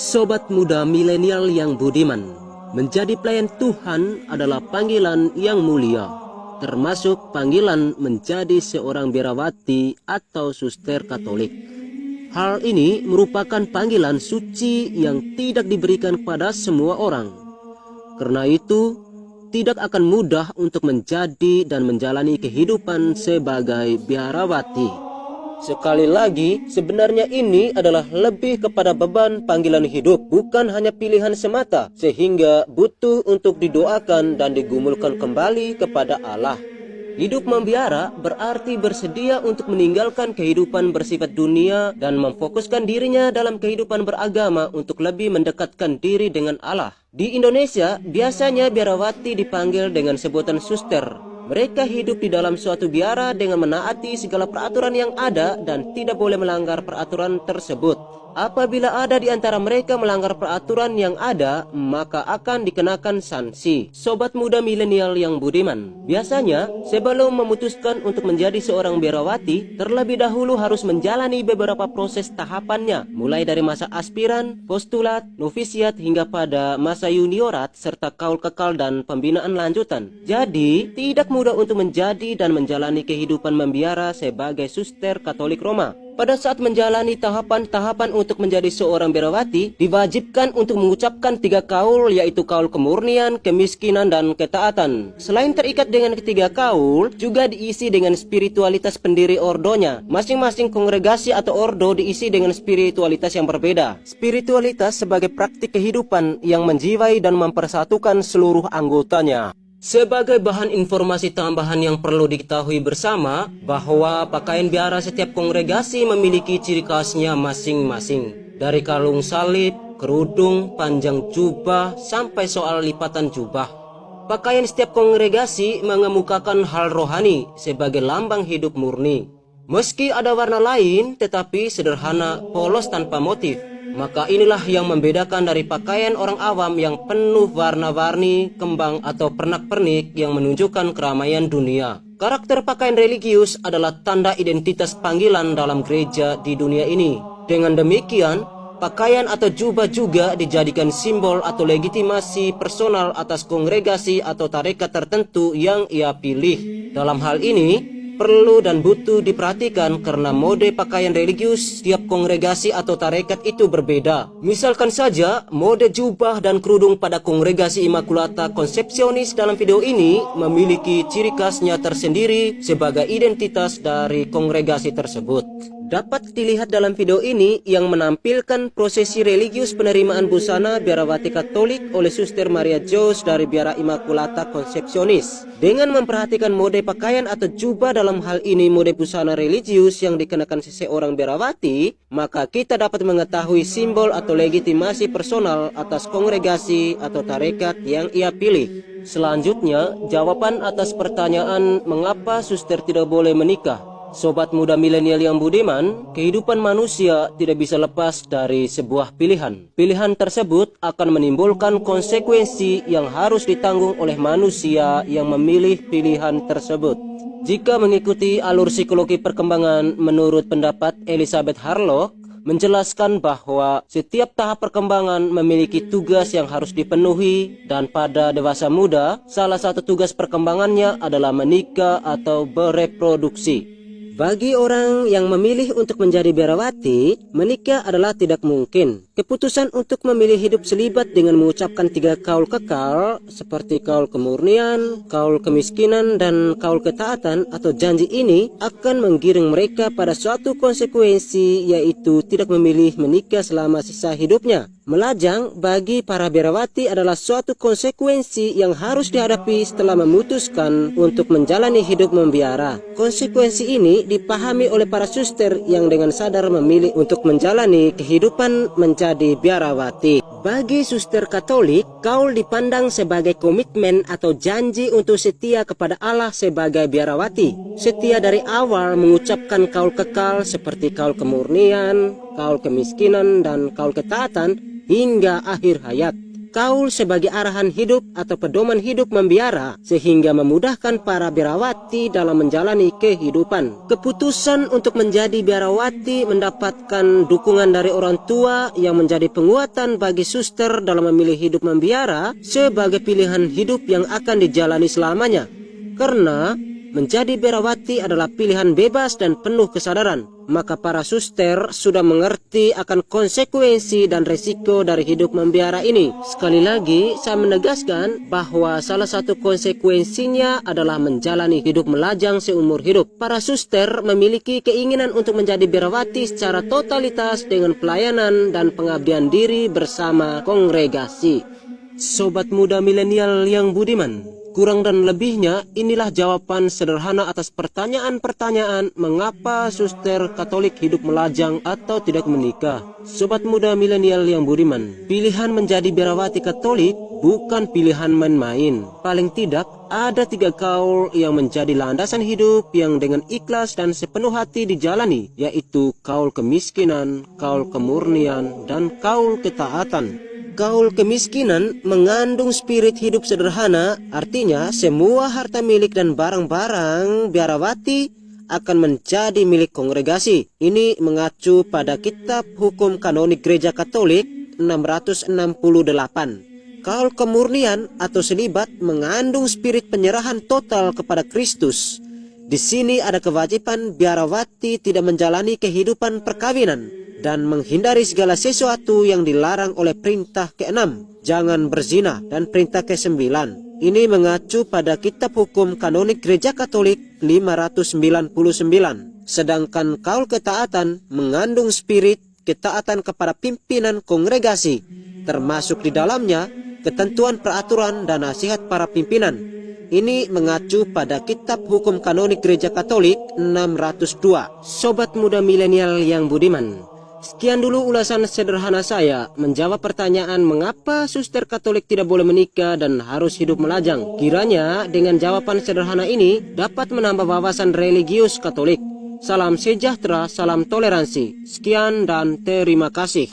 Sobat muda milenial yang budiman, menjadi pelayan Tuhan adalah panggilan yang mulia, termasuk panggilan menjadi seorang biarawati atau suster Katolik. Hal ini merupakan panggilan suci yang tidak diberikan kepada semua orang. Karena itu, tidak akan mudah untuk menjadi dan menjalani kehidupan sebagai biarawati. Sekali lagi, sebenarnya ini adalah lebih kepada beban panggilan hidup, bukan hanya pilihan semata, sehingga butuh untuk didoakan dan digumulkan kembali kepada Allah. Hidup membiara berarti bersedia untuk meninggalkan kehidupan bersifat dunia dan memfokuskan dirinya dalam kehidupan beragama untuk lebih mendekatkan diri dengan Allah. Di Indonesia, biasanya biarawati dipanggil dengan sebutan suster. Mereka hidup di dalam suatu biara dengan menaati segala peraturan yang ada dan tidak boleh melanggar peraturan tersebut. Apabila ada di antara mereka melanggar peraturan yang ada, maka akan dikenakan sanksi. Sobat muda milenial yang budiman, biasanya sebelum memutuskan untuk menjadi seorang biarawati, terlebih dahulu harus menjalani beberapa proses tahapannya, mulai dari masa aspiran, postulat, novisiat hingga pada masa juniorat serta kaul kekal dan pembinaan lanjutan. Jadi, tidak mudah untuk menjadi dan menjalani kehidupan membiara sebagai suster Katolik Roma. Pada saat menjalani tahapan-tahapan untuk menjadi seorang biarawati, diwajibkan untuk mengucapkan 3 kaul, yaitu kaul kemurnian, kemiskinan, dan ketaatan. Selain terikat dengan ketiga kaul, juga diisi dengan spiritualitas pendiri ordonya. Masing-masing kongregasi atau ordo diisi dengan spiritualitas yang berbeda. Spiritualitas sebagai praktik kehidupan yang menjiwai dan mempersatukan seluruh anggotanya. Sebagai bahan informasi tambahan yang perlu diketahui bersama, bahwa pakaian biara setiap kongregasi memiliki ciri khasnya masing-masing. Dari kalung salib, kerudung, panjang jubah, sampai soal lipatan jubah. Pakaian setiap kongregasi mengemukakan hal rohani sebagai lambang hidup murni. Meski ada warna lain, tetapi sederhana, polos tanpa motif. Maka inilah yang membedakan dari pakaian orang awam yang penuh warna-warni, kembang atau pernak-pernik yang menunjukkan keramaian dunia. Karakter pakaian religius adalah tanda identitas panggilan dalam gereja di dunia ini. Dengan demikian, pakaian atau jubah juga dijadikan simbol atau legitimasi personal atas kongregasi atau tarekat tertentu yang ia pilih. Dalam hal ini, perlu dan butuh diperhatikan karena mode pakaian religius setiap kongregasi atau tarekat itu berbeda. Misalkan saja, mode jubah dan kerudung pada kongregasi Immaculata Conceptionis dalam video ini memiliki ciri khasnya tersendiri sebagai identitas dari kongregasi tersebut. Dapat dilihat dalam video ini yang menampilkan prosesi religius penerimaan busana biarawati Katolik oleh Suster Maria Jos dari Biara Immaculata Conceptionis. Dengan memperhatikan mode pakaian atau jubah, dalam hal ini mode busana religius yang dikenakan seseorang biarawati, maka kita dapat mengetahui simbol atau legitimasi personal atas kongregasi atau tarekat yang ia pilih. Selanjutnya, jawaban atas pertanyaan mengapa suster tidak boleh menikah. Sobat muda milenial yang budiman, kehidupan manusia tidak bisa lepas dari sebuah pilihan. Pilihan tersebut akan menimbulkan konsekuensi yang harus ditanggung oleh manusia yang memilih pilihan tersebut. Jika mengikuti alur psikologi perkembangan menurut pendapat Elizabeth Harlock, menjelaskan bahwa setiap tahap perkembangan memiliki tugas yang harus dipenuhi, dan pada dewasa muda, salah satu tugas perkembangannya adalah menikah atau bereproduksi. Bagi orang yang memilih untuk menjadi biarawati, menikah adalah tidak mungkin. Keputusan untuk memilih hidup selibat dengan mengucapkan 3 kaul kekal, seperti kaul kemurnian, kaul kemiskinan, dan kaul ketaatan atau janji ini akan menggiring mereka pada suatu konsekuensi, yaitu tidak memilih menikah selama sisa hidupnya. Melajang bagi para biarawati adalah suatu konsekuensi yang harus dihadapi setelah memutuskan untuk menjalani hidup membiara. Konsekuensi ini dipahami oleh para suster yang dengan sadar memilih untuk menjalani kehidupan menjadi biarawati. Bagi suster Katolik, kaul dipandang sebagai komitmen atau janji untuk setia kepada Allah sebagai biarawati. Setia dari awal mengucapkan kaul kekal seperti kaul kemurnian, kaul kemiskinan, dan kaul ketaatan hingga akhir hayat. Kaul sebagai arahan hidup atau pedoman hidup membiara sehingga memudahkan para biarawati dalam menjalani kehidupan. Keputusan untuk menjadi biarawati mendapatkan dukungan dari orang tua yang menjadi penguatan bagi suster dalam memilih hidup membiara sebagai pilihan hidup yang akan dijalani selamanya. Karena menjadi biarawati adalah pilihan bebas dan penuh kesadaran, maka para suster sudah mengerti akan konsekuensi dan resiko dari hidup membiara ini. Sekali lagi, saya menegaskan bahwa salah satu konsekuensinya adalah menjalani hidup melajang seumur hidup. Para suster memiliki keinginan untuk menjadi biarawati secara totalitas dengan pelayanan dan pengabdian diri bersama kongregasi. Sobat muda milenial yang budiman, kurang dan lebihnya inilah jawaban sederhana atas pertanyaan-pertanyaan mengapa suster Katolik hidup melajang atau tidak menikah. Sobat muda milenial yang budiman, pilihan menjadi biarawati Katolik bukan pilihan main-main. Paling tidak ada 3 kaul yang menjadi landasan hidup yang dengan ikhlas dan sepenuh hati dijalani, yaitu kaul kemiskinan, kaul kemurnian, dan kaul ketaatan. Kaul kemiskinan mengandung spirit hidup sederhana, artinya semua harta milik dan barang-barang biarawati akan menjadi milik kongregasi. Ini mengacu pada Kitab Hukum Kanonik Gereja Katolik 668. Kaul kemurnian atau selibat mengandung spirit penyerahan total kepada Kristus. Di sini ada kewajiban biarawati tidak menjalani kehidupan perkawinan dan menghindari segala sesuatu yang dilarang oleh perintah ke-6, jangan berzina, dan perintah ke-9. Ini mengacu pada Kitab Hukum Kanonik Gereja Katolik 599. Sedangkan kaul ketaatan mengandung spirit ketaatan kepada pimpinan kongregasi, termasuk di dalamnya ketentuan peraturan dan nasihat para pimpinan. Ini mengacu pada Kitab Hukum Kanonik Gereja Katolik 602. Sobat muda milenial yang budiman, sekian dulu ulasan sederhana saya menjawab pertanyaan mengapa suster Katolik tidak boleh menikah dan harus hidup melajang. Kiranya dengan jawaban sederhana ini dapat menambah wawasan religius Katolik. Salam sejahtera, salam toleransi. Sekian dan terima kasih.